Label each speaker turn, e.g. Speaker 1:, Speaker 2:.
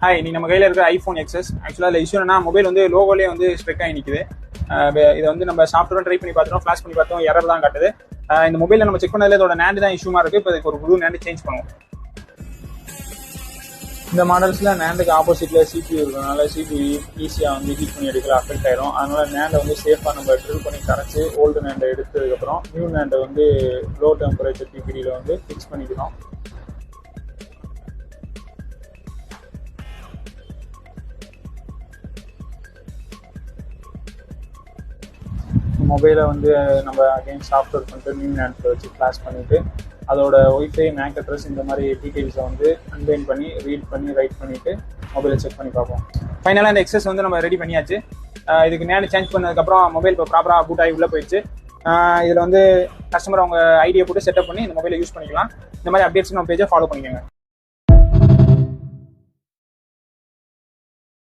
Speaker 1: Hi, நீ நம்ம கையில் இருக்கிற ஐஃபோன் எக்ஸஸ் ஆக்சுவலாக அதில் இஷ்யூ என்ன, மொபைல் வந்து லோகோலேயே வந்து ஸ்ட்ரெக் ஆகி நிற்குது. இதை வந்து நம்ம சாஃப்ட்வேர் ட்ரை பண்ணி பார்த்தோம், ஃப்ளாஷ் பண்ணி பார்த்தோம், எரர் தான் காட்டுது. இந்த மொபைலில் நம்ம செக் பண்ணதில் இதோட நேண்டு தான் இஷ்யூமாக இருக்குது. இப்போ இதுக்கு ஒரு புது நேண்டு சேஞ்ச் பண்ணுவோம். இந்த மாடல்ஸில் நேண்டுக்கு ஆப்போசிட்டில் CPU இருக்கிறதுனால CPU ஈஸியாக வந்து ஹீட் பண்ணி எடுக்கல அஃபெக்ட் ஆயிரும். அதனால் நேண்டை வந்து சேஃபாக நம்ம ட்ரில் பண்ணி கரைச்சி ஓல்டு நேண்டை எடுத்ததுக்கப்புறம் நியூ நேண்டை வந்து லோ டெம்பரேச்சர் டிகிரியில் வந்து ஃபிக்ஸ் பண்ணிக்கிறோம். மொபைலை வந்து நம்ம அகைன் சாஃப்ட்வேர் பண்ணிட்டு நியூ நேண்டில் வச்சு ஃப்ளாஷ் பண்ணிவிட்டு அதோட ஒய்ஃபை மேக் அட்ரஸ் இந்த மாதிரி டீட்டெயில்ஸை வந்து அன்லைன் பண்ணி ரீட் பண்ணி ரைட் பண்ணிவிட்டு மொபைலை செக் பண்ணி பார்ப்போம். ஃபைனலாக இந்த எக்ஸஸ் வந்து நம்ம ரெடி பண்ணியாச்சு. இதுக்கு நேண்டு சேஞ்ச் பண்ணதுக்கப்புறம் மொபைல் இப்போ ப்ராப்பராக பூட் ஆகி உள்ளே போயிடுச்சு. இதில் வந்து கஸ்டமர் அவங்க ஐடியை போட்டு செட்டப் பண்ணி இந்த மொபைலை யூஸ் பண்ணிக்கலாம். இந்த மாதிரி அப்டேட்ஸ் நம்ம பேஜை ஃபாலோ பண்ணிக்கோங்க.